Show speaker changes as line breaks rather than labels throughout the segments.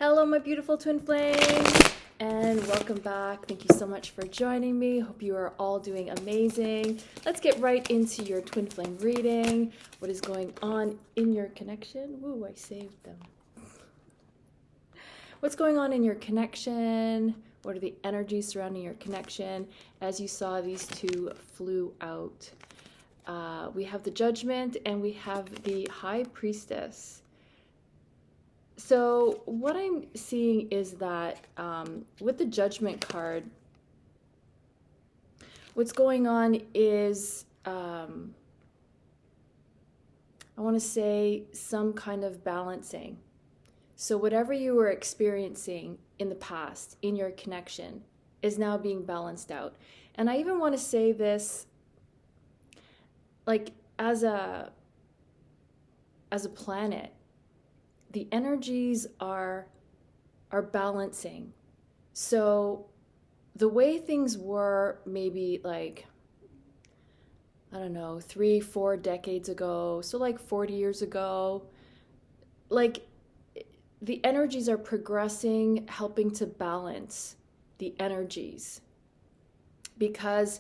Hello, my beautiful twin flames, and welcome back. Thank you so much for joining me. Hope you are all doing amazing. Let's get right into your twin flame reading. What is going on in your connection? Woo, I saved them. What's going on in your connection? What are the energies surrounding your connection? As you saw, these two flew out. We have the Judgment and we have the High Priestess. So what I'm seeing is that with the Judgment card, what's going on is, I want to say, some kind of balancing. So whatever you were experiencing in the past, in your connection, is now being balanced out. And I even want to say this, like, as a planet, the energies are balancing. So the way things were maybe like, I don't know, 3-4 decades ago, so like 40 years ago, like the energies are progressing, helping to balance the energies. Because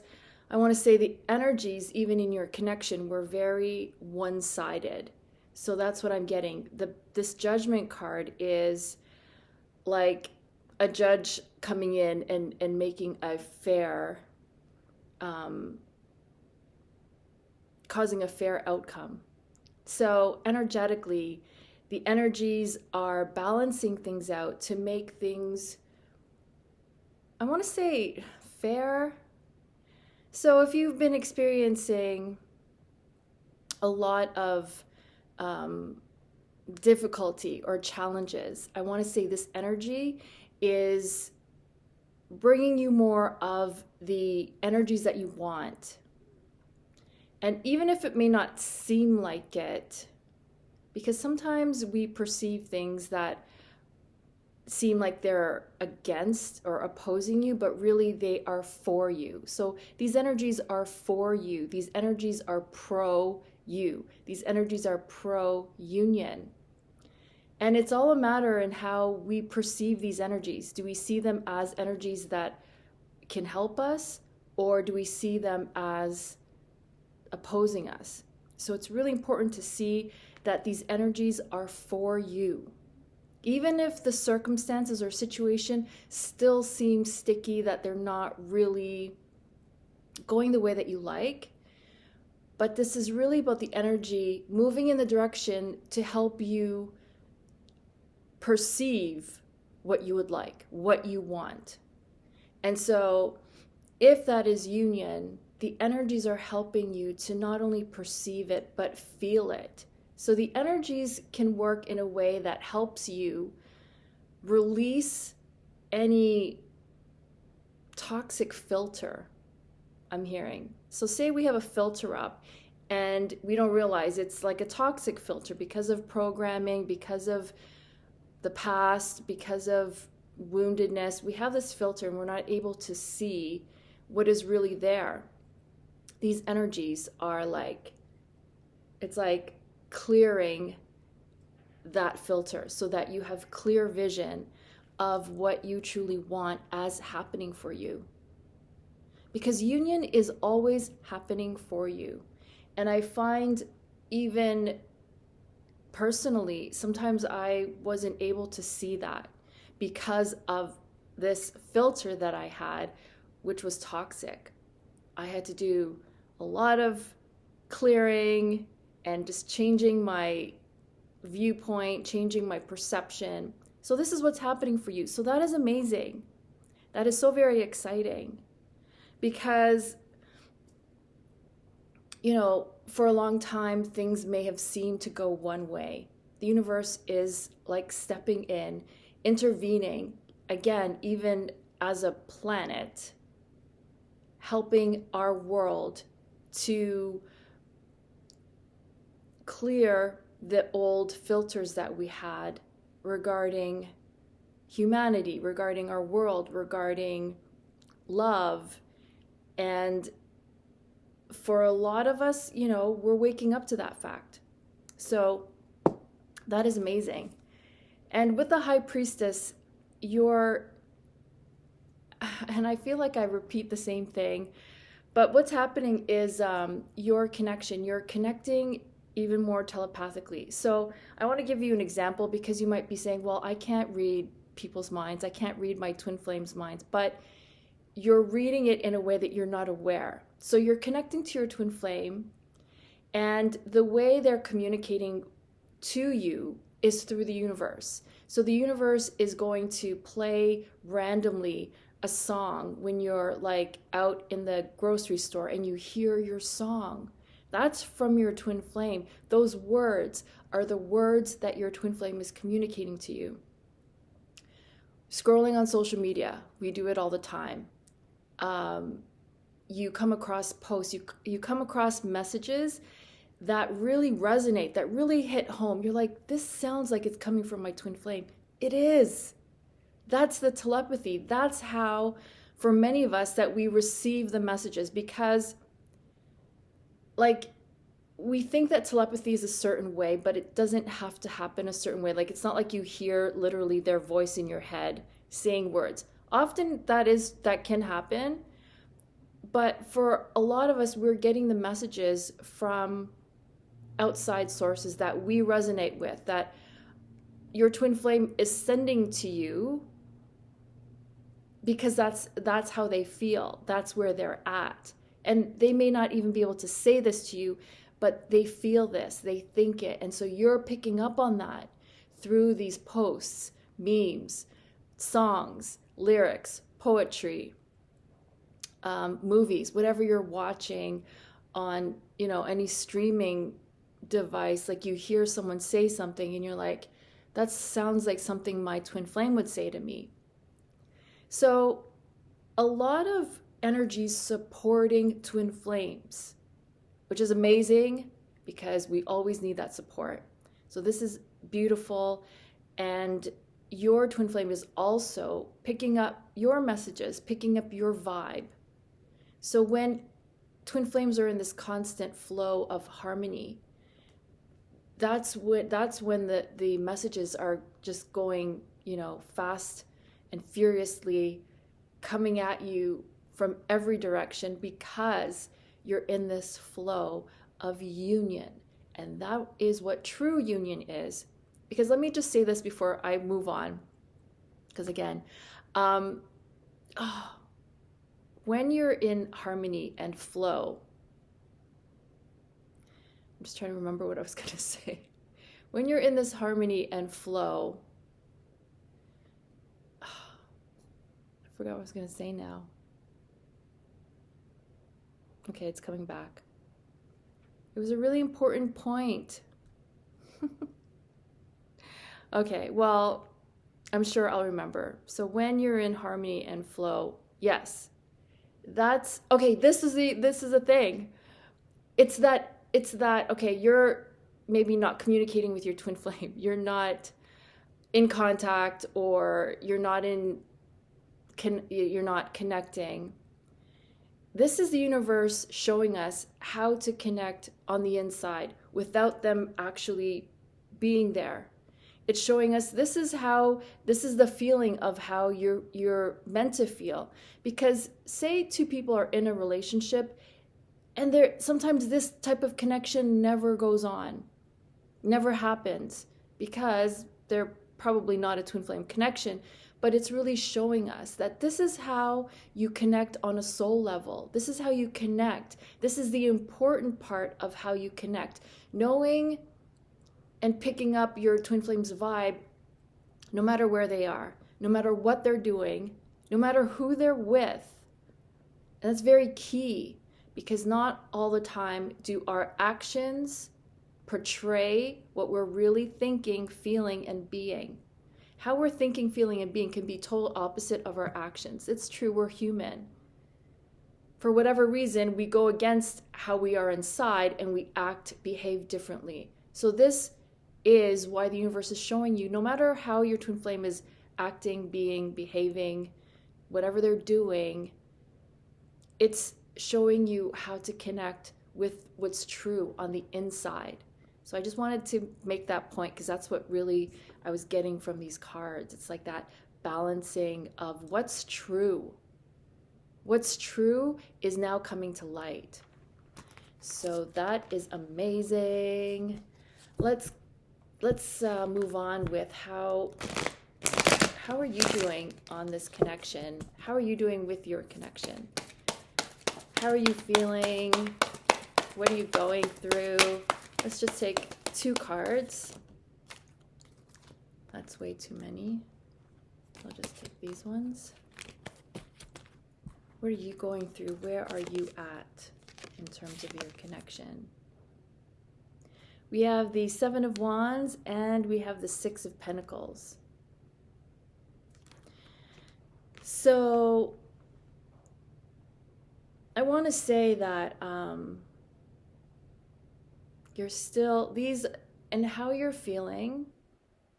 I want to say the energies, even in your connection, were very one-sided. So that's what I'm getting. This Judgment card is like a judge coming in and making a fair, causing a fair outcome. So energetically, the energies are balancing things out to make things, I want to say, fair. So if you've been experiencing a lot of difficulty or challenges, I want to say this energy is bringing you more of the energies that you want. And even if it may not seem like it, because sometimes we perceive things that seem like they're against or opposing you, but really they are for you. So these energies are for you. These energies are pro you. These energies are pro-union. And it's all a matter in how we perceive these energies. Do we see them as energies that can help us, or do we see them as opposing us? So it's really important to see that these energies are for you. Even if the circumstances or situation still seem sticky, that they're not really going the way that you like, but this is really about the energy moving in the direction to help you perceive what you would like, what you want. And so if that is union, the energies are helping you to not only perceive it, but feel it. So the energies can work in a way that helps you release any toxic filter, I'm hearing. So say we have a filter up and we don't realize it's like a toxic filter because of programming, because of the past, because of woundedness. We have this filter and we're not able to see what is really there. These energies are like, it's like clearing that filter so that you have clear vision of what you truly want as happening for you. Because union is always happening for you. And I find, even personally, sometimes I wasn't able to see that because of this filter that I had, which was toxic. I had to do a lot of clearing and just changing my viewpoint, changing my perception. So this is what's happening for you. So that is amazing. That is so very exciting, because, you know, for a long time, things may have seemed to go one way. The universe is like stepping in, intervening, again, even as a planet, helping our world to clear the old filters that we had regarding humanity, regarding our world, regarding love. And for a lot of us, you know, we're waking up to that fact. So that is amazing. And with the high priestess, you're, and I feel like I repeat the same thing, but what's happening is your connection, you're connecting even more telepathically. So I want to give you an example, because you might be saying, well, I can't read people's minds. I can't read my twin flames' minds, but you're reading it in a way that you're not aware. So you're connecting to your twin flame, and the way they're communicating to you is through the universe. So the universe is going to play randomly a song when you're like out in the grocery store and you hear your song. That's from your twin flame. Those words are the words that your twin flame is communicating to you. Scrolling on social media, we do it all the time. You come across posts, you come across messages that really resonate, that really hit home. You're like, this sounds like it's coming from my twin flame. It is. That's the telepathy. That's how, for many of us, that we receive the messages, because like we think that telepathy is a certain way, but it doesn't have to happen a certain way. Like, it's not like you hear literally their voice in your head saying words. Often that can happen, but for a lot of us, we're getting the messages from outside sources that we resonate with, that your twin flame is sending to you, because that's how they feel. That's where they're at. And they may not even be able to say this to you, but they feel this, they think it. And so you're picking up on that through these posts, memes, songs, lyrics, poetry, movies, whatever you're watching on, any streaming device. Like, you hear someone say something and you're like, that sounds like something my twin flame would say to me. So a lot of energies supporting twin flames, which is amazing, because we always need that support. So this is beautiful. And your twin flame is also picking up your messages, picking up your vibe. So when twin flames are in this constant flow of harmony, that's when the messages are just going, fast and furiously coming at you from every direction, because you're in this flow of union. And that is what true union is. Because let me just say this before I move on, because again, when you're in harmony and flow, I'm just trying to remember what I was going to say. When you're in this harmony and flow, I forgot what I was going to say now. Okay, it's coming back. It was a really important point. Okay, well, I'm sure I'll remember. So when you're in harmony and flow, yes, that's okay. This is the thing. It's that okay, you're maybe not communicating with your twin flame. You're not in contact, or you're not connecting. This is the universe showing us how to connect on the inside without them actually being there. It's showing us this is the feeling of how you're meant to feel. Because say two people are in a relationship, and sometimes this type of connection never goes on, never happens, because they're probably not a twin flame connection. But it's really showing us that this is how you connect on a soul level. This is how you connect. This is the important part of how you connect. Knowing and picking up your twin flame's vibe, no matter where they are, no matter what they're doing, no matter who they're with. And that's very key, because not all the time do our actions portray what we're really thinking, feeling, and being. How we're thinking, feeling, and being can be total opposite of our actions. It's true, we're human. For whatever reason, we go against how we are inside, and we behave differently. So this is why the universe is showing you, no matter how your twin flame is acting, being, behaving, whatever they're doing, it's showing you how to connect with what's true on the inside. So I just wanted to make that point because that's what really I was getting from these cards. It's like that balancing of what's true. What's true is now coming to light. So that is amazing. Let's move on with how are you doing on this connection? How are you doing with your connection? How are you feeling? What are you going through? Let's just take 2 cards. That's way too many. I'll just take these ones. What are you going through? Where are you at in terms of your connection? We have the 7 of Wands and we have the 6 of Pentacles. So I want to say that you're still, these, and how you're feeling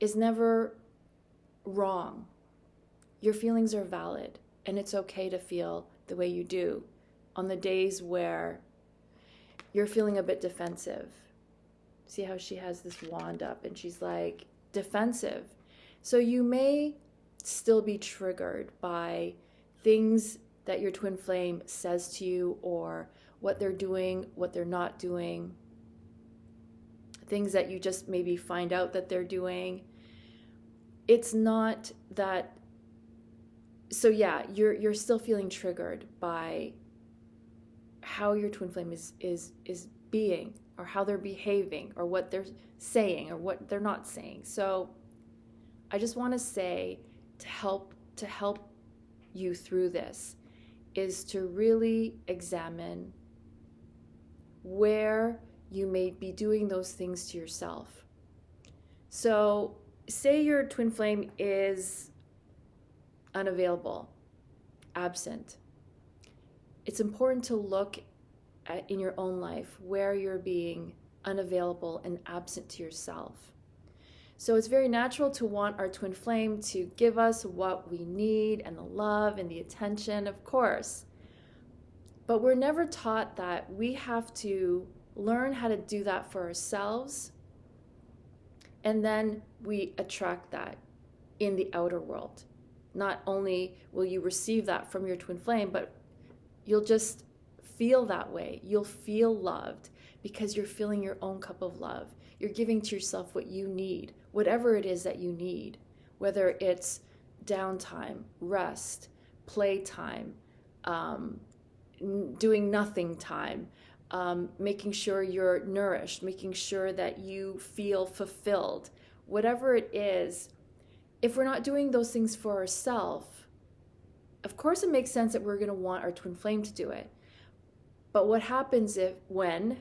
is never wrong. Your feelings are valid, and it's okay to feel the way you do on the days where you're feeling a bit defensive. See how she has this wand up and she's like defensive. So you may still be triggered by things that your twin flame says to you, or what they're doing, what they're not doing, things that you just maybe find out that they're doing. It's not that, so yeah, you're still feeling triggered by how your twin flame is being, or how they're behaving, or what they're saying, or what they're not saying. So I just want to say, to help you through this, is to really examine where you may be doing those things to yourself. So say your twin flame is unavailable, absent. It's important to look at, in your own life, where you're being unavailable and absent to yourself. So it's very natural to want our twin flame to give us what we need, and the love and the attention, of course. But we're never taught that we have to learn how to do that for ourselves, and then we attract that in the outer world. Not only will you receive that from your twin flame, but you'll just feel that way. You'll feel loved because you're filling your own cup of love. You're giving to yourself what you need, whatever it is that you need, whether it's downtime, rest, playtime, doing nothing time, making sure you're nourished, making sure that you feel fulfilled, whatever it is. If we're not doing those things for ourselves, of course it makes sense that we're going to want our twin flame to do it. But what happens when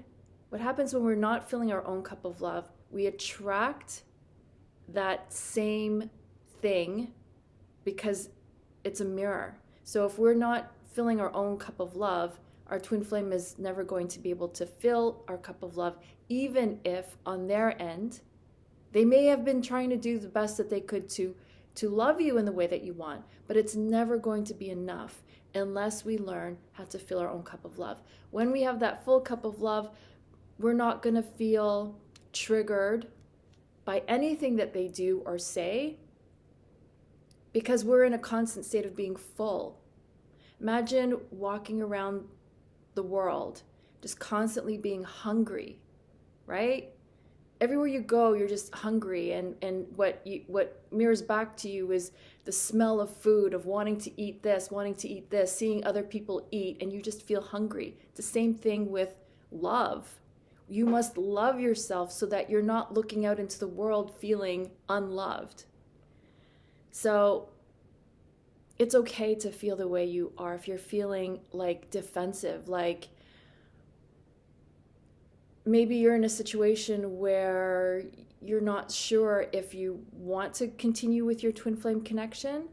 we're not filling our own cup of love? We attract that same thing because it's a mirror. So if we're not filling our own cup of love, our twin flame is never going to be able to fill our cup of love, even if on their end, they may have been trying to do the best that they could to love you in the way that you want, but it's never going to be enough unless we learn how to fill our own cup of love. When we have that full cup of love, we're not going to feel triggered by anything that they do or say, because we're in a constant state of being full. Imagine walking around the world just constantly being hungry, right? Everywhere you go, you're just hungry, and what mirrors back to you is the smell of food, of wanting to eat this, seeing other people eat, and you just feel hungry. It's the same thing with love. You must love yourself so that you're not looking out into the world feeling unloved. So it's okay to feel the way you are. If you're feeling like defensive, like maybe you're in a situation where you're not sure if you want to continue with your twin flame connection,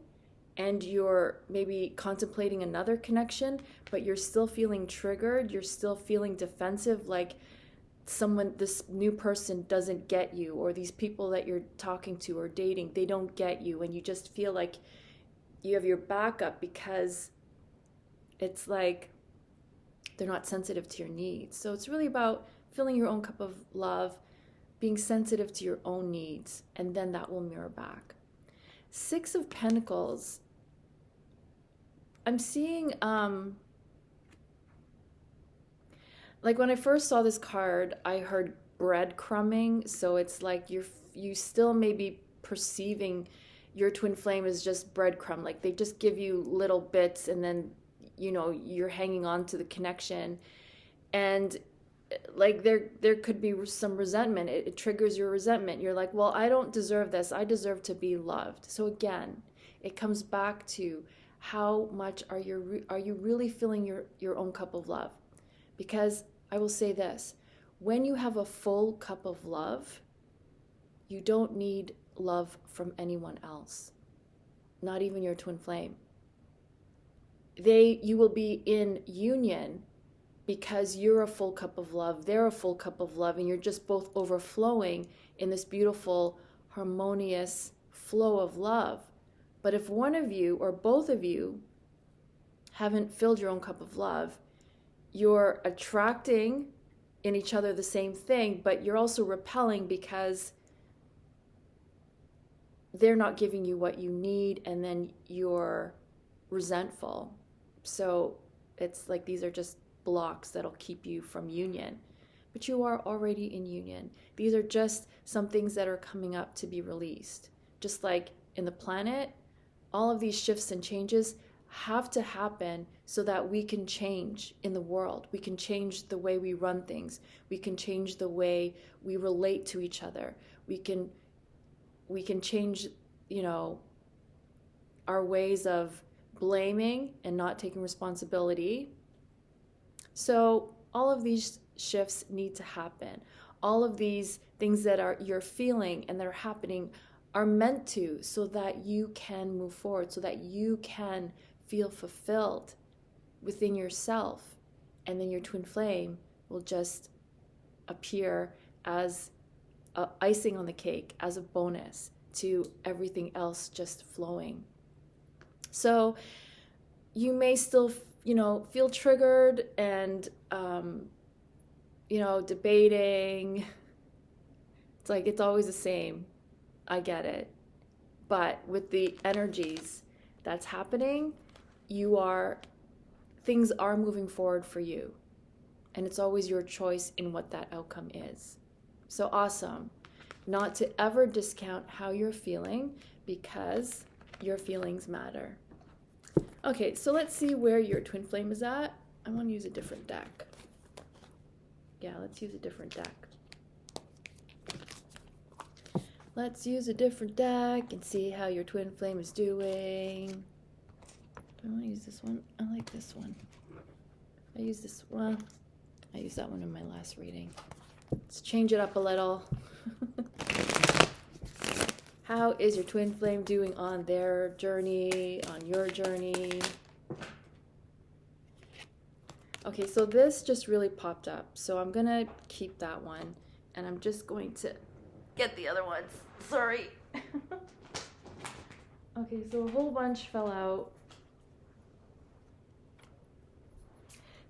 and you're maybe contemplating another connection, but you're still feeling triggered, you're still feeling defensive, like this new person doesn't get you, or these people that you're talking to or dating, they don't get you, and you just feel like you have your back up because it's like they're not sensitive to your needs. So it's really about filling your own cup of love, being sensitive to your own needs, and then that will mirror back. Six of Pentacles, I'm seeing, like when I first saw this card, I heard breadcrumbing. So it's like you still may be perceiving your twin flame as just breadcrumb. Like they just give you little bits, and then, you know, you're hanging on to the connection. And like there could be some resentment. It triggers your resentment. You're like, well, I don't deserve this. I deserve to be loved. So again, it comes back to how much are you really filling your own cup of love? Because I will say this, when you have a full cup of love, you don't need love from anyone else, not even your twin flame. You will be in union because you're a full cup of love, they're a full cup of love, and you're just both overflowing in this beautiful, harmonious flow of love. But if one of you or both of you haven't filled your own cup of love, you're attracting in each other the same thing, but you're also repelling because they're not giving you what you need, and then you're resentful. So it's like these are just blocks that'll keep you from union, but you are already in union. These are just some things that are coming up to be released. Just like in the planet, all of these shifts and changes have to happen so that we can change in the world. We can change the way we run things. We can change the way we relate to each other. We can change, you know, our ways of blaming and not taking responsibility. So all of these shifts need to happen. All of these things that you're feeling and that are happening are meant to, so that you can move forward, so that you can feel fulfilled within yourself. And then your twin flame will just appear as icing on the cake, as a bonus to everything else just flowing. So you may still, you know, feel triggered and, you know, debating. It's like, it's always the same. I get it. But with the energies that's happening, things are moving forward for you. And it's always your choice in what that outcome is. So awesome. Not to ever discount how you're feeling, because your feelings matter. Okay, so let's see where your twin flame is at. I want to use a different deck. Yeah, let's use a different deck. Let's use a different deck and see how your twin flame is doing. Do I want to use this one? I like this one. I use this one. I used that one in my last reading. Let's change it up a little. How is your twin flame doing on their journey, on your journey? Okay, so this just really popped up. So I'm going to keep that one, and I'm just going to get the other ones. Sorry. Okay, so a whole bunch fell out.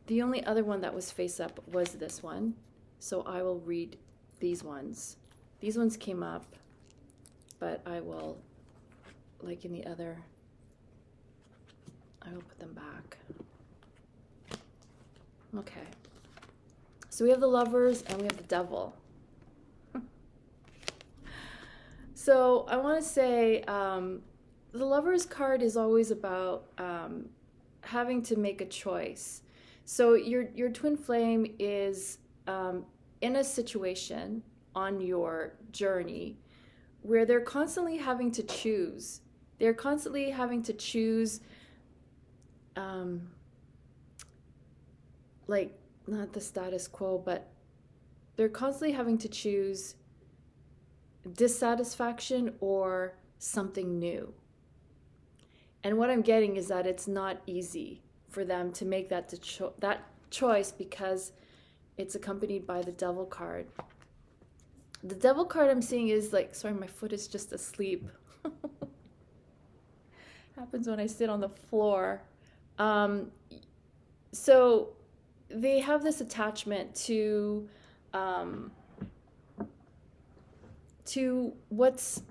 The only other one that was face up was this one. So I will read these ones. These ones came up, but I will, like in the other, I will put them back. Okay. So we have the Lovers and we have the Devil. So I want to say the Lovers card is always about having to make a choice. So your twin flame is in a situation on your journey where they're constantly having to choose. They're constantly having to choose, like, not the status quo, but they're constantly having to choose dissatisfaction or something new. And what I'm getting is that it's not easy for them to make that choice, because it's accompanied by the Devil card. The Devil card I'm seeing is like, sorry, my foot is just asleep. Happens when I sit on the floor. So they have this attachment to to what's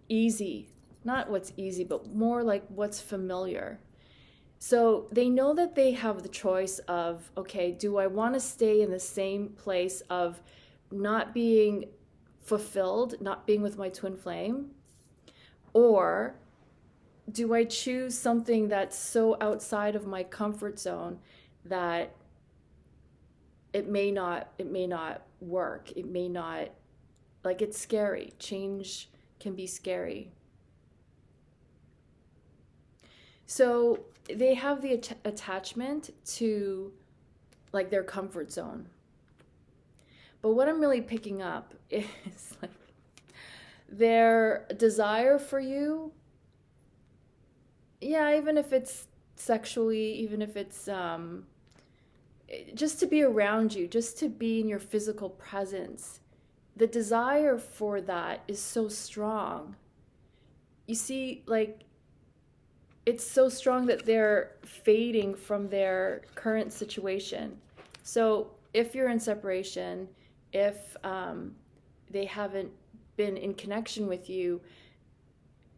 easy. Not what's easy, but more like what's familiar. So they know that they have the choice of, okay, do I want to stay in the same place of not being fulfilled, not being with my twin flame? Or do I choose something that's so outside of my comfort zone that it may not work. It may not, like, it's scary. Change can be scary. So they have the attachment to like their comfort zone. But what I'm really picking up is like their desire for you. Yeah, even if it's sexually, even if it's just to be around you, just to be in your physical presence. The desire for that is so strong. You see, like, it's so strong that they're fading from their current situation. So if you're in separation, if they haven't been in connection with you,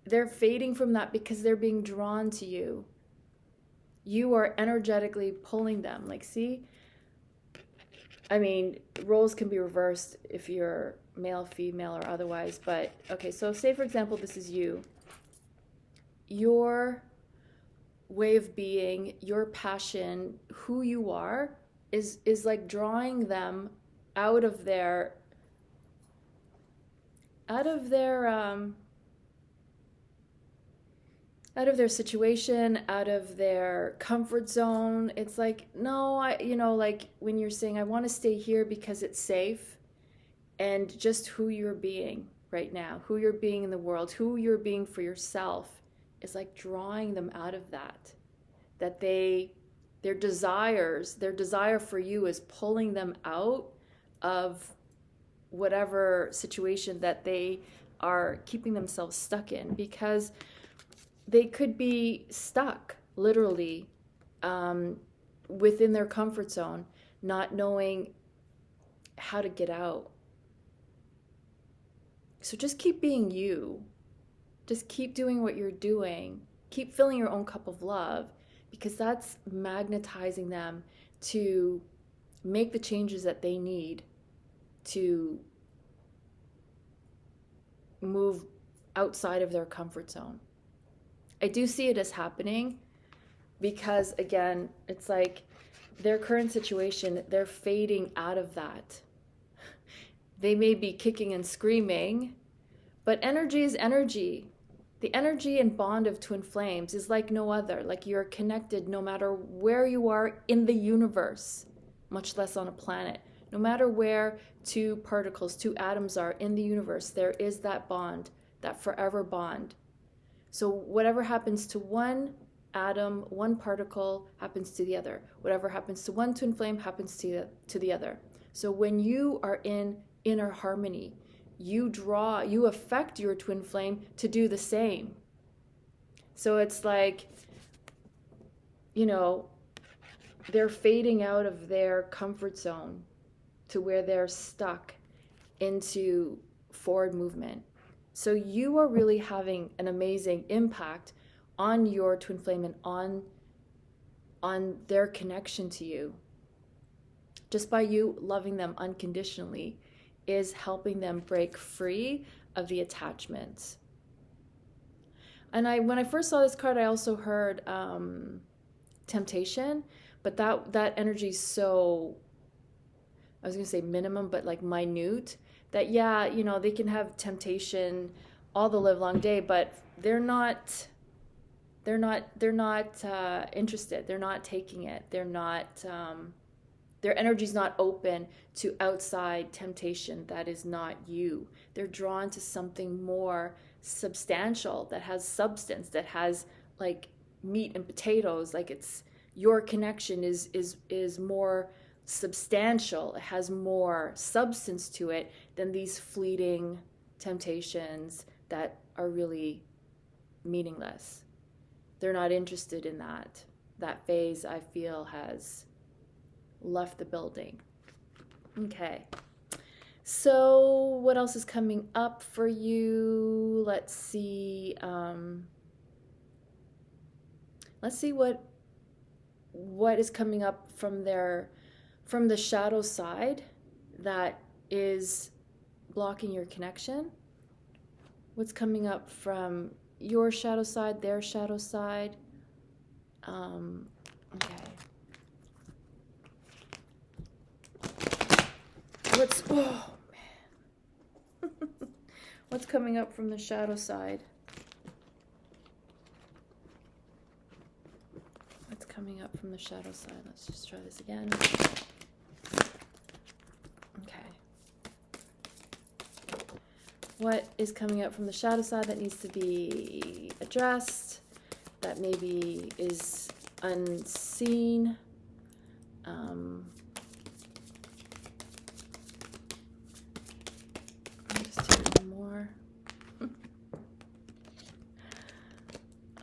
they're fading from that because they're being drawn to you. You are energetically pulling them. Like, see? I mean, roles can be reversed if you're male, female, or otherwise. But, okay, so say, for example, this is you. Your way of being, your passion, who you are, is like drawing them out of their situation, out of their comfort zone. It's like, no, like when you're saying, I want to stay here because it's safe, and just who you're being right now, who you're being in the world, who you're being for yourself, is like drawing them out of that. That their desire for you is pulling them out of whatever situation that they are keeping themselves stuck in, because they could be stuck literally within their comfort zone, not knowing how to get out. So just keep being you. Just keep doing what you're doing. Keep filling your own cup of love, because that's magnetizing them to make the changes that they need to move outside of their comfort zone. I do see it as happening because, again, it's like their current situation, they're fading out of that. They may be kicking and screaming, but energy is energy. The energy and bond of twin flames is like no other. Like, you're connected no matter where you are in the universe, much less on a planet. No matter where two particles, two atoms are in the universe, there is that bond, that forever bond. So whatever happens to one atom, one particle, happens to the other. Whatever happens to one twin flame happens to the other. So when you are in inner harmony, you affect your twin flame to do the same. So it's like, they're fading out of their comfort zone to where they're stuck into forward movement. So you are really having an amazing impact on your twin flame and on their connection to you. Just by you loving them unconditionally is helping them break free of the attachments. And when I first saw this card, I also heard temptation, but that energy is so, I was gonna say minimum, but like minute, that they can have temptation all the live long day, but they're not interested. They're not taking it. They're not. Their energy's not open to outside temptation that is not you. They're drawn to something more substantial, that has substance, that has like meat and potatoes. Like, it's your connection is more substantial. It has more substance to it than these fleeting temptations that are really meaningless. They're not interested in that. That phase, I feel, has left the building. Okay. So what else is coming up for you? Let's see. Let's see what is coming up from the shadow side that is blocking your connection. What's coming up from your shadow side, their shadow side? Okay. Oh man. What's coming up from the shadow side? What's coming up from the shadow side? Let's just try this again. Okay. What is coming up from the shadow side that needs to be addressed, that maybe is unseen? I'll just take one more.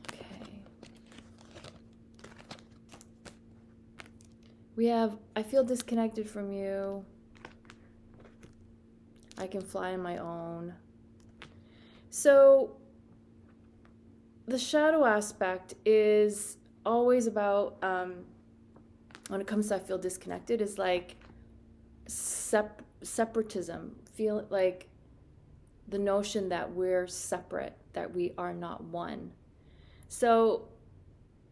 Okay. We have, I feel disconnected from you. I can fly on my own. So the shadow aspect is always about, when it comes to I feel disconnected, is like separatism. Feel like the notion that we're separate, that we are not one. So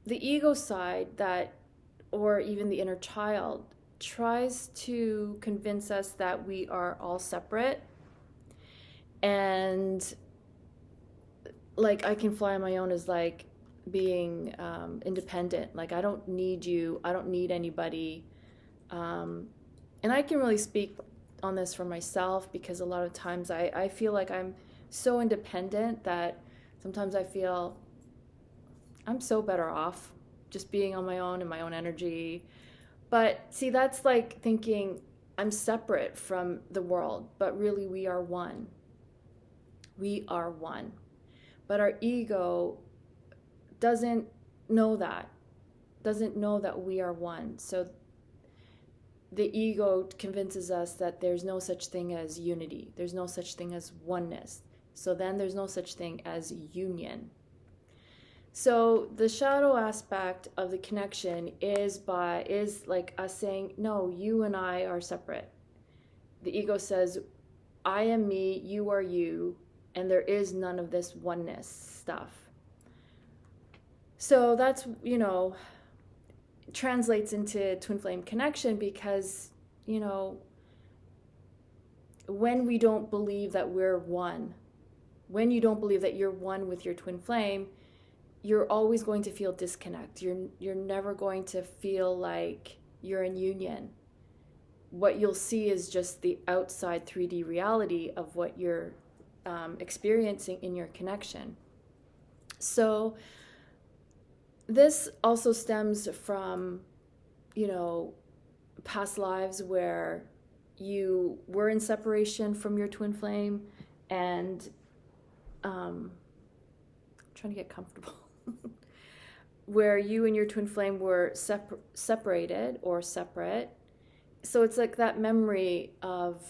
the ego side, that, or even the inner child, tries to convince us that we are all separate, and like I can fly on my own is like being independent. Like I don't need you, I don't need anybody. And I can really speak on this for myself, because a lot of times I feel like I'm so independent that sometimes I feel I'm so better off just being on my own in my own energy. But see, that's like thinking I'm separate from the world, but really we are one. We are one. But our ego doesn't know that we are one. So the ego convinces us that there's no such thing as unity. There's no such thing as oneness. So then there's no such thing as union. So the shadow aspect of the connection is like us saying, no, you and I are separate. The ego says, I am me, you are you, and there is none of this oneness stuff. So that's, translates into twin flame connection, because, when we don't believe that we're one, when you don't believe that you're one with your twin flame, you're always going to feel disconnect. You're never going to feel like you're in union. What you'll see is just the outside 3D reality of what you're experiencing in your connection. So this also stems from, past lives where you were in separation from your twin flame, and trying to get comfortable. Where you and your twin flame were separated or separate. So it's like that memory of,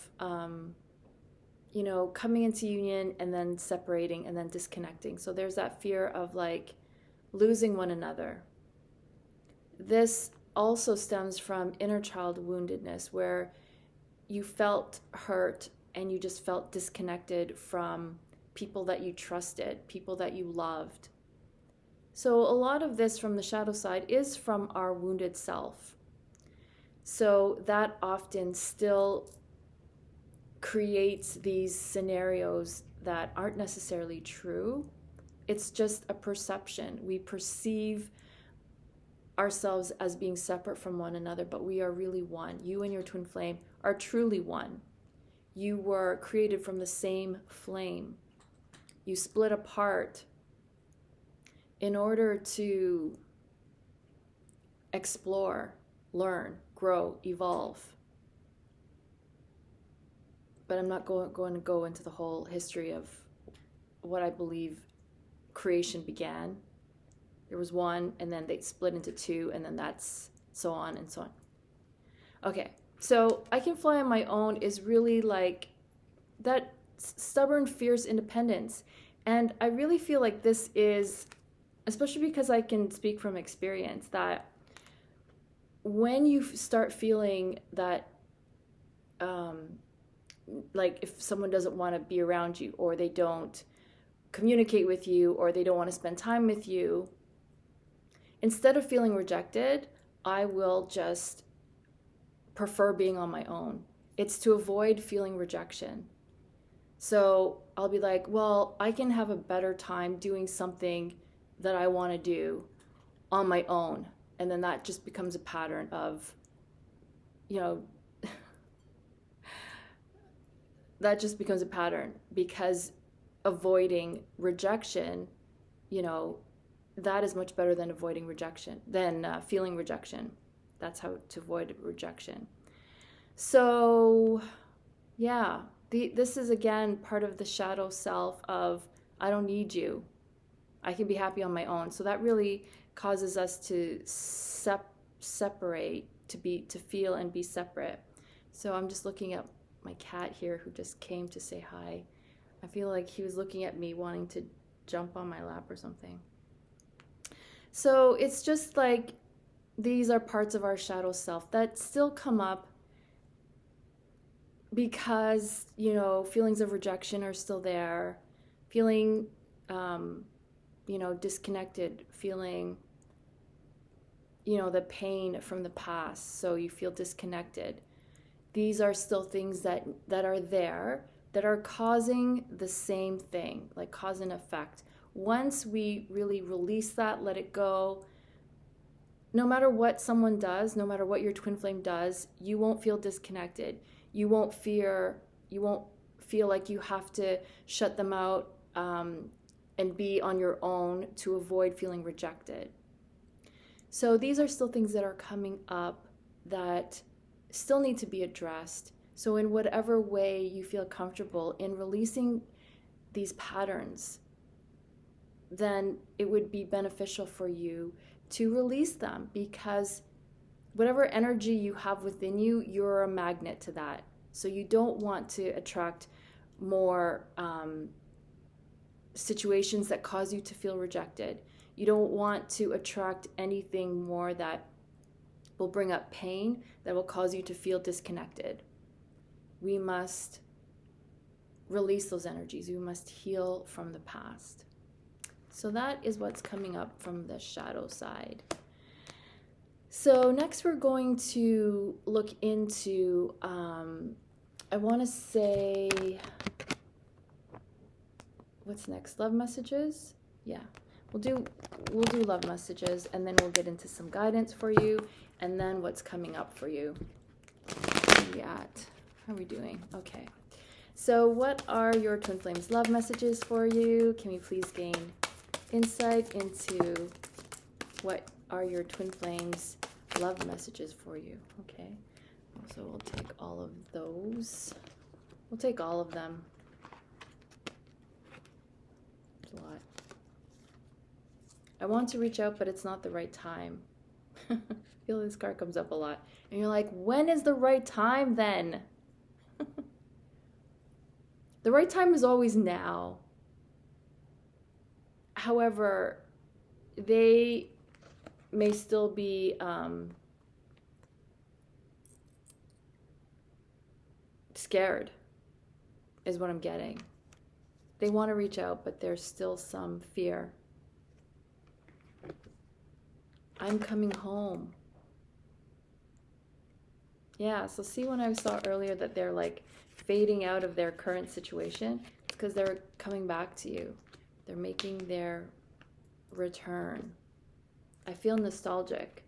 coming into union and then separating and then disconnecting. So there's that fear of like losing one another. This also stems from inner child woundedness, where you felt hurt and you just felt disconnected from people that you trusted, people that you loved. So a lot of this from the shadow side is from our wounded self. So that often still creates these scenarios that aren't necessarily true. It's just a perception. We perceive ourselves as being separate from one another, but we are really one. You and your twin flame are truly one. You were created from the same flame. You split apart in order to explore, learn, grow, evolve. But I'm not going to go into the whole history of what I believe creation began. There was one, and then they split into two, and then that's so on and so on. Okay, so I can fly on my own is really like that stubborn, fierce independence. And I really feel like this is, especially because I can speak from experience, that when you start feeling that, like if someone doesn't want to be around you, or they don't communicate with you, or they don't want to spend time with you, instead of feeling rejected, I will just prefer being on my own. It's to avoid feeling rejection. So I'll be like, well, I can have a better time doing something that I want to do on my own. And then that just becomes a pattern of, that just becomes a pattern, because avoiding rejection, that is much better than avoiding rejection, than feeling rejection. That's how to avoid rejection. So, yeah, this is again part of the shadow self of, I don't need you. I can be happy on my own. So that really causes us to separate, to feel and be separate. So I'm just looking at my cat here, who just came to say hi. I feel like he was looking at me wanting to jump on my lap or something. So it's just like, these are parts of our shadow self that still come up because, feelings of rejection are still there, feeling, disconnected, feeling, the pain from the past. So you feel disconnected. These are still things that are there, that are causing the same thing, like cause and effect. Once we really release that, let it go, no matter what someone does, no matter what your twin flame does, you won't feel disconnected. You won't feel like you have to shut them out and be on your own to avoid feeling rejected. So these are still things that are coming up that still need to be addressed. So in whatever way you feel comfortable in releasing these patterns, then it would be beneficial for you to release them, because whatever energy you have within you, you're a magnet to that. So you don't want to attract more situations that cause you to feel rejected. You don't want to attract anything more that will bring up pain, that will cause you to feel disconnected. We must release those energies. We must heal from the past. So that is what's coming up from the shadow side. So next we're going to look into, I want to say, what's next? Love messages? Yeah, we'll do love messages, and then we'll get into some guidance for you, and then what's coming up for you. How are we doing? Okay. So what are your twin flames' love messages for you? Can we please gain insight into what are your twin flames' love messages for you? Okay. So we'll take all of those. We'll take all of them. There's a lot. I want to reach out, but it's not the right time. I feel this card comes up a lot. And you're like, when is the right time then? The right time is always now. However, they may still be scared, is what I'm getting. They want to reach out, but there's still some fear. I'm coming home. Yeah, so see, when I saw earlier that they're like fading out of their current situation, it's because they're coming back to you. They're making their return. I feel nostalgic.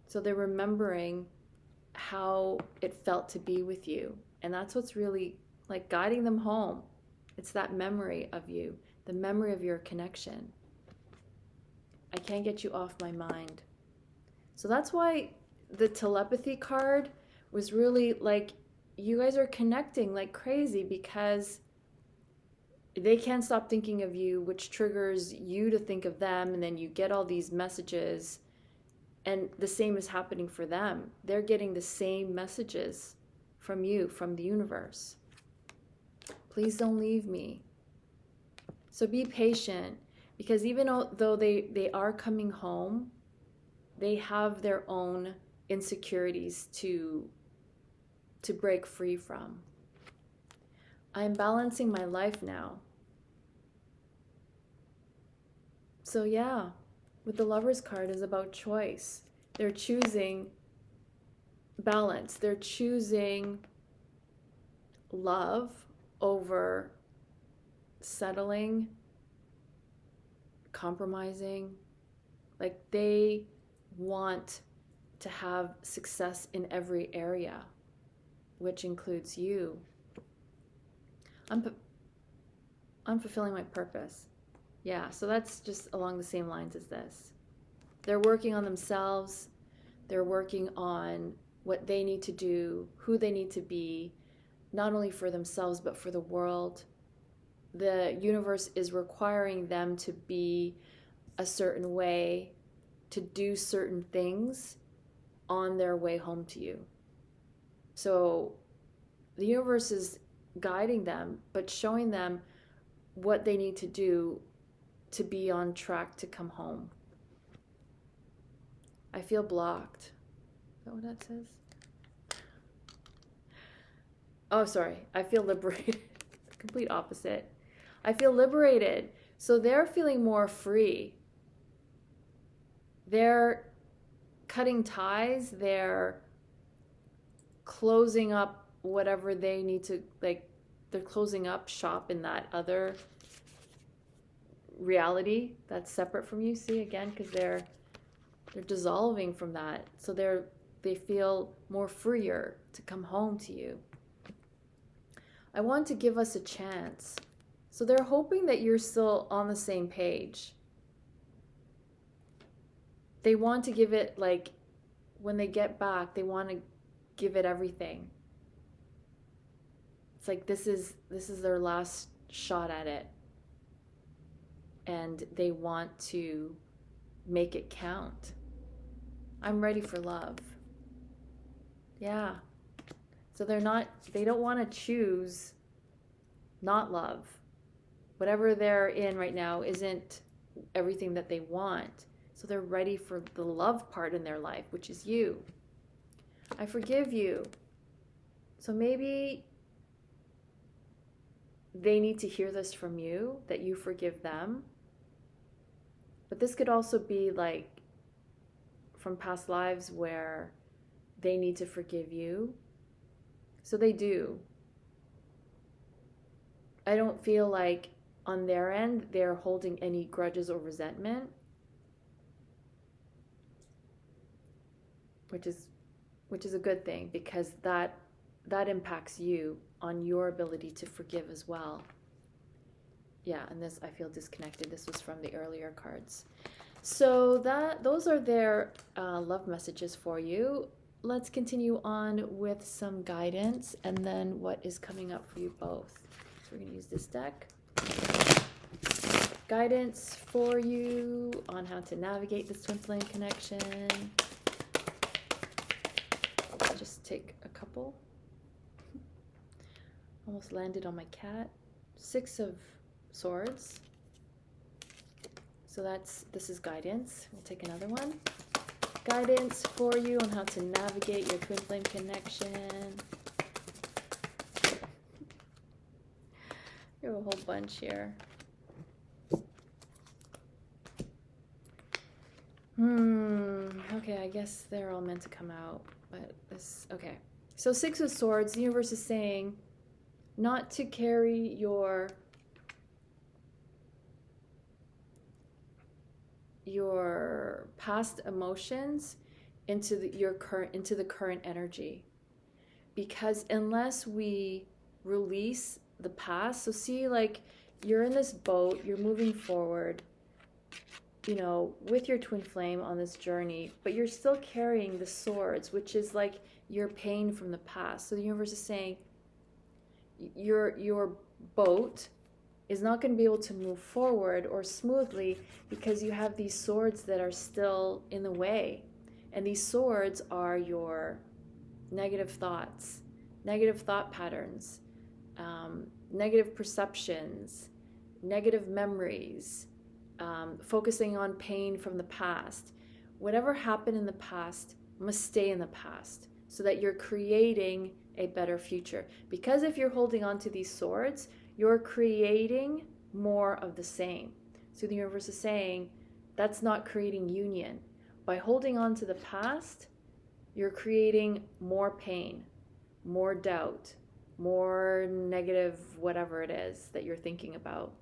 So they're remembering how it felt to be with you. And that's what's really like guiding them home. It's that memory of you, the memory of your connection. I can't get you off my mind. So that's why the telepathy card was really like, you guys are connecting like crazy, because they can't stop thinking of you, which triggers you to think of them, and then you get all these messages, and the same is happening for them. They're getting the same messages from you, from the universe. Please don't leave me. So be patient, because even though they are coming home, they have their own insecurities to break free from. I'm balancing my life now. So yeah, with the Lover's card is about choice. They're choosing balance. They're choosing love over settling, compromising. Like, they want to have success in every area, which includes you. I'm fulfilling my purpose. Yeah, so that's just along the same lines as this. They're working on themselves. They're working on what they need to do, who they need to be, not only for themselves, but for the world. The universe is requiring them to be a certain way, to do certain things on their way home to you. So the universe is guiding them, but showing them what they need to do to be on track to come home. I feel blocked. Is that what that says? Oh, sorry. I feel liberated. Complete opposite. I feel liberated. So they're feeling more free. They're cutting ties. They're closing up whatever they need to, like, they're closing up shop in that other reality that's separate from you. See, again, because they're dissolving from that. So they feel more freer to come home to you. I want to give us a chance. So they're hoping that you're still on the same page. They want to give it, like, when they get back, they want to give it everything. It's like this is their last shot at it. And they want to make it count. I'm ready for love. Yeah. So they don't want to choose not love. Whatever they're in right now isn't everything that they want. So they're ready for the love part in their life, which is you. I forgive you. So maybe they need to hear this from you, that you forgive them. But this could also be like from past lives where they need to forgive you. So they do. I don't feel like on their end they're holding any grudges or resentment, which is a good thing, because that impacts you on your ability to forgive as well. Yeah, and this, I feel disconnected. This was from the earlier cards. So those are their love messages for you. Let's continue on with some guidance and then what is coming up for you both. So we're going to use this deck. Guidance for you on how to navigate this twin flame connection. I'll just take a couple. Almost landed on my cat. 6 of Swords. So this is guidance. We'll take another one. Guidance for you on how to navigate your twin flame connection. You have a whole bunch here. Okay, I guess they're all meant to come out, but this, okay. So 6 of Swords, the universe is saying not to carry your past emotions into the current energy, because unless we release the past, so see, like, you're in this boat, you're moving forward, you know, with your twin flame on this journey, but you're still carrying the swords, which is like your pain from the past. So the universe is saying your boat is not going to be able to move forward or smoothly because you have these swords that are still in the way. And these swords are your negative thoughts, negative thought patterns, negative perceptions, negative memories, focusing on pain from the past. Whatever happened in the past must stay in the past so that you're creating a better future. Because if you're holding on to these swords, you're creating more of the same. So the universe is saying that's not creating union. By holding on to the past, you're creating more pain, more doubt, more negative whatever it is that you're thinking about.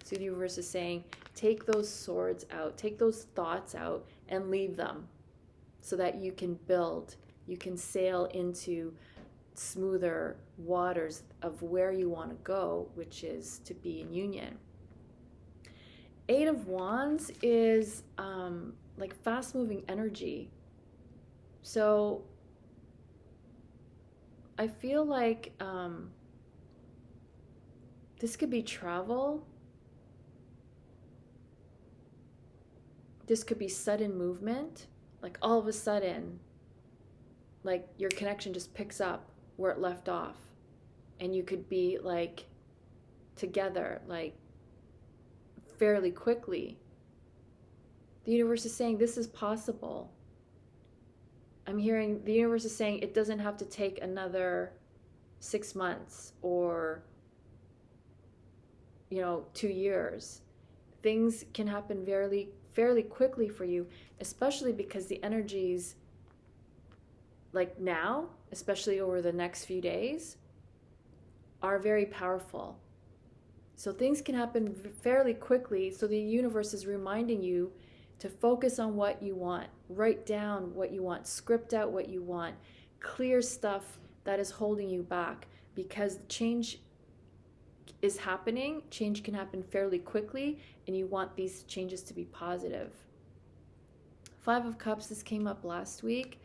So the universe is saying, take those swords out, take those thoughts out and leave them so that you can build, you can sail into smoother waters of where you want to go, which is to be in union. 8 of Wands is like fast-moving energy. So I feel like this could be travel. This could be sudden movement. Like all of a sudden, like your connection just picks up where it left off. And you could be like together, like fairly quickly. The universe is saying this is possible. I'm hearing the universe is saying it doesn't have to take another 6 months or 2 years. Things can happen fairly quickly for you, especially because the energies like now, especially over the next few days, are very powerful. So things can happen fairly quickly. So the universe is reminding you to focus on what you want, write down what you want, script out what you want, clear stuff that is holding you back, because change is happening. Change can happen fairly quickly, and you want these changes to be positive. 5 of Cups, this came up last week.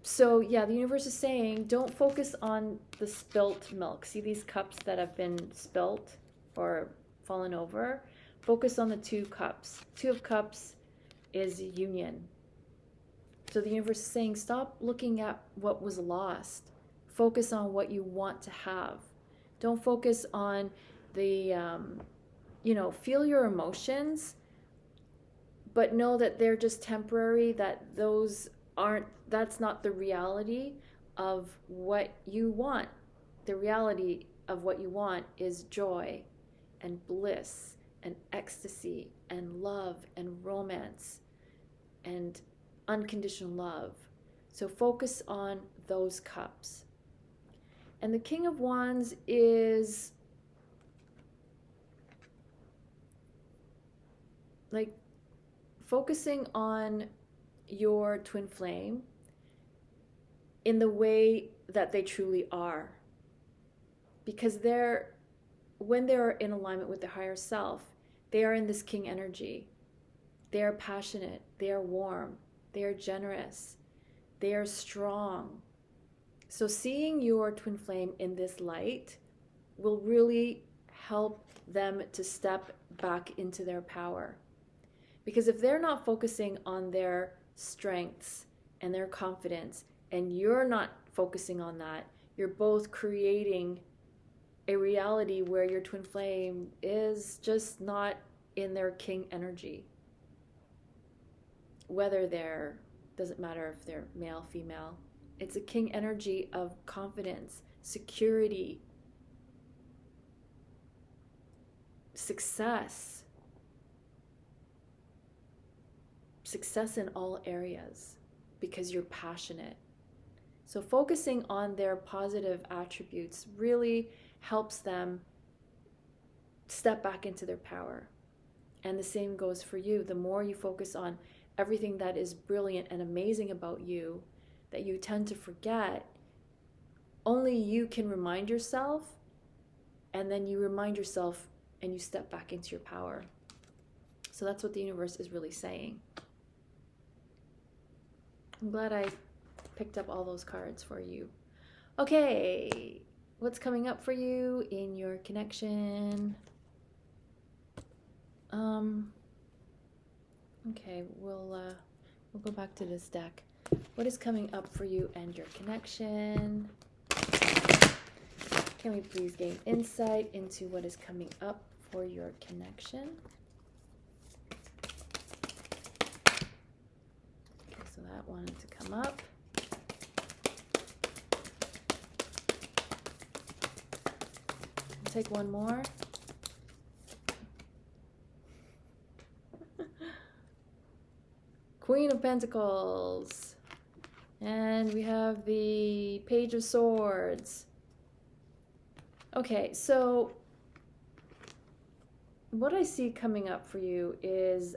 So yeah, the universe is saying don't focus on the spilt milk. See these cups that have been spilt or fallen over? Focus on the 2 cups. 2 of Cups is union. So the universe is saying stop looking at what was lost. Focus on what you want to have. Don't focus on the, feel your emotions, but know that they're just temporary, that that's not the reality of what you want. The reality of what you want is joy and bliss and ecstasy and love and romance and unconditional love. So focus on those cups. And the King of Wands is like focusing on your twin flame in the way that they truly are. Because when they're in alignment with the higher self, they are in this king energy. They are passionate, they are warm, they are generous, they are strong. So seeing your twin flame in this light will really help them to step back into their power. Because if they're not focusing on their strengths and their confidence, and you're not focusing on that, you're both creating a reality where your twin flame is just not in their king energy. Whether doesn't matter if they're male, female. It's a king energy of confidence, security, success in all areas, because you're passionate. So focusing on their positive attributes really helps them step back into their power. And the same goes for you. The more you focus on everything that is brilliant and amazing about you, that you tend to forget, only you can remind yourself, and then you remind yourself and you step back into your power. So that's what the universe is really saying. I'm glad I picked up all those cards for you. Okay, what's coming up for you in your connection? Okay, we'll go back to this deck. What is coming up for you and your connection? Can we please gain insight into what is coming up for your connection? Okay, so that wanted to come up. Take one more. Queen of Pentacles. And we have the Page of Swords. Okay, so what I see coming up for you is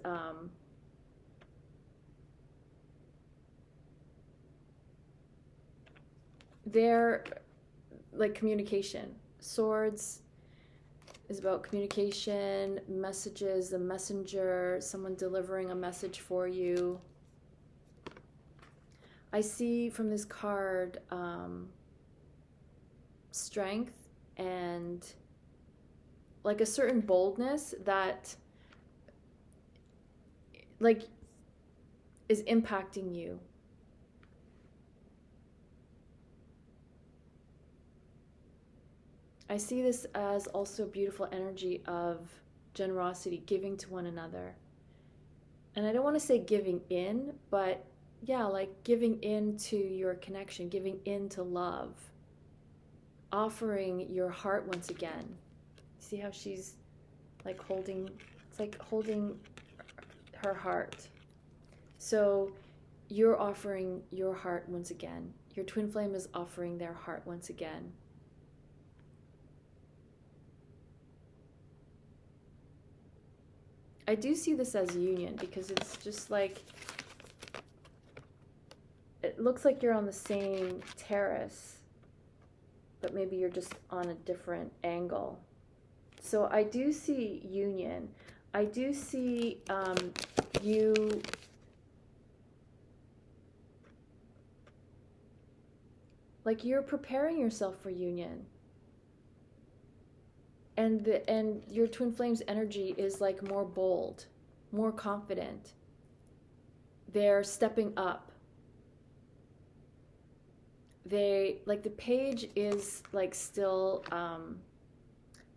they're like communication. Swords is about communication, messages, the messenger, someone delivering a message for you. I see from this card strength and like a certain boldness that like is impacting you. I see this as also a beautiful energy of generosity, giving to one another. And I don't want to say giving in, but yeah, like giving in to your connection, giving in to love, offering your heart once again. See how she's like holding, it's like holding her heart. So you're offering your heart once again. Your twin flame is offering their heart once again. I do see this as union because it's just like, it looks like you're on the same terrace, but maybe you're just on a different angle. So I do see union. I do see you like you're preparing yourself for union. And your twin flame's energy is like more bold, more confident. They're stepping up. They, like the page is like still,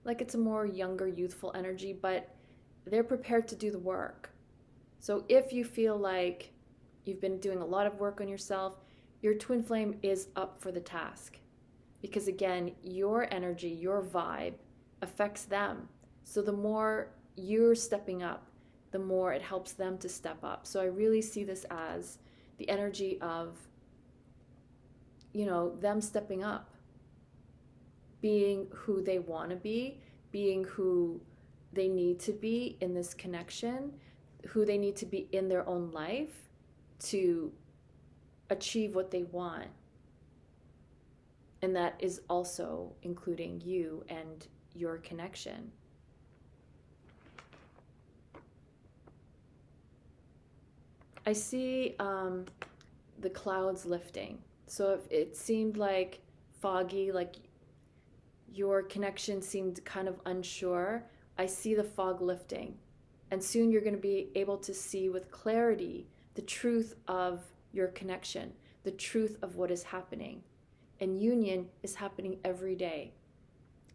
like it's a more younger, youthful energy, but they're prepared to do the work. So if you feel like you've been doing a lot of work on yourself, your twin flame is up for the task. Because again, your energy, your vibe affects them. So the more you're stepping up, the more it helps them to step up. So I really see this as the energy of, you know, them stepping up, being who they want to be, being who they need to be in this connection, who they need to be in their own life to achieve what they want. And that is also including you and your connection. I see the clouds lifting. So if it seemed like foggy, like your connection seemed kind of unsure, I see the fog lifting. And soon you're going to be able to see with clarity the truth of your connection, the truth of what is happening. And union is happening every day.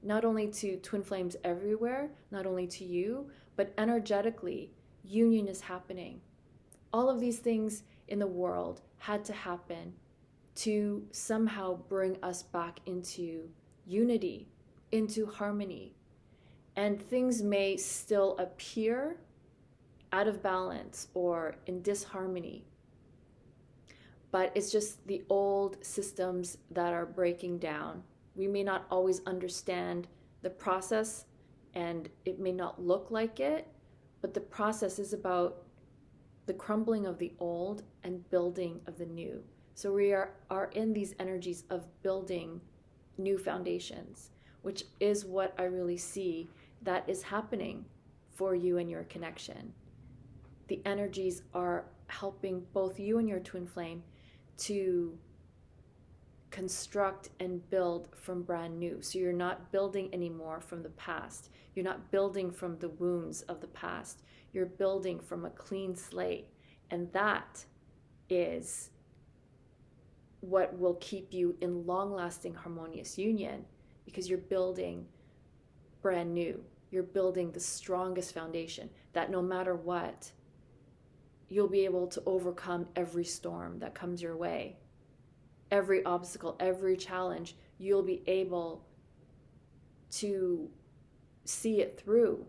Not only to twin flames everywhere, not only to you, but energetically, union is happening. All of these things in the world had to happen to somehow bring us back into unity, into harmony. And things may still appear out of balance or in disharmony, but it's just the old systems that are breaking down. We may not always understand the process and it may not look like it, but the process is about the crumbling of the old and building of the new. So we are in these energies of building new foundations, which is what I really see that is happening for you and your connection. The energies are helping both you and your twin flame to construct and build from brand new. So you're not building anymore from the past. You're not building from the wounds of the past. You're building from a clean slate. And that is what will keep you in long-lasting harmonious union, because you're building brand new. You're building the strongest foundation that no matter what, you'll be able to overcome every storm that comes your way. Every obstacle, every challenge, you'll be able to see it through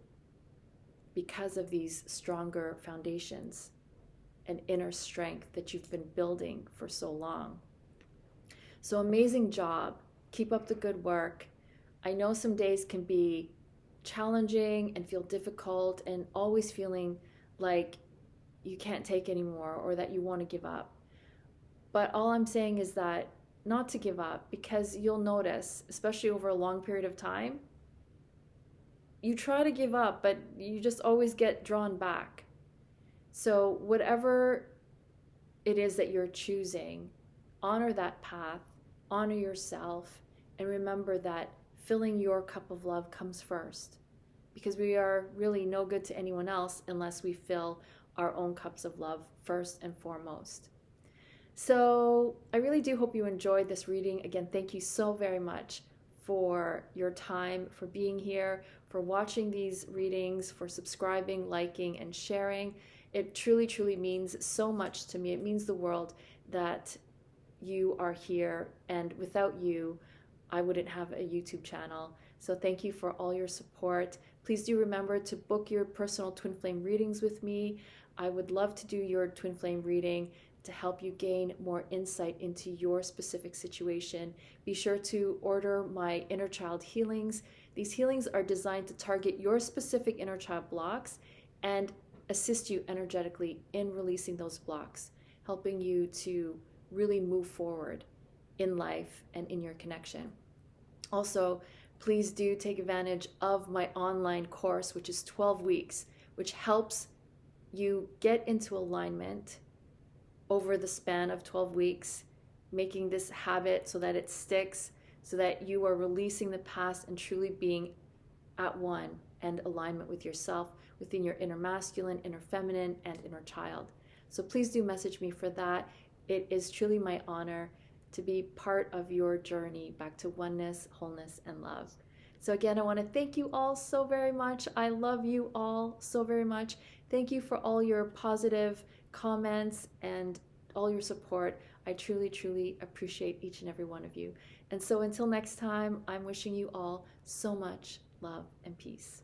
because of these stronger foundations and inner strength that you've been building for so long. So amazing job. Keep up the good work. I know some days can be challenging and feel difficult and always feeling like you can't take anymore or that you want to give up. But all I'm saying is that not to give up, because you'll notice, especially over a long period of time, you try to give up, but you just always get drawn back. So whatever it is that you're choosing, honor that path, honor yourself, and remember that filling your cup of love comes first, because we are really no good to anyone else unless we fill our own cups of love first and foremost. So I really do hope you enjoyed this reading. Again, thank you so very much for your time, for being here, for watching these readings, for subscribing, liking, and sharing. It truly, truly means so much to me. It means the world that you are here, and without you, I wouldn't have a YouTube channel. So thank you for all your support. Please do remember to book your personal twin flame readings with me. I would love to do your twin flame reading to help you gain more insight into your specific situation. Be sure to order my Innerchild Healings. These healings are designed to target your specific inner child blocks and assist you energetically in releasing those blocks, helping you to really move forward in life and in your connection. Also, please do take advantage of my online course, which is 12 weeks, which helps you get into alignment over the span of 12 weeks, making this habit so that it sticks, so that you are releasing the past and truly being at one and alignment with yourself within your inner masculine, inner feminine, and inner child. So please do message me for that. It is truly my honor to be part of your journey back to oneness, wholeness, and love. So again, I want to thank you all so very much. I love you all so very much. Thank you for all your positive comments and all your support. I truly, truly appreciate each and every one of you. And so until next time, I'm wishing you all so much love and peace.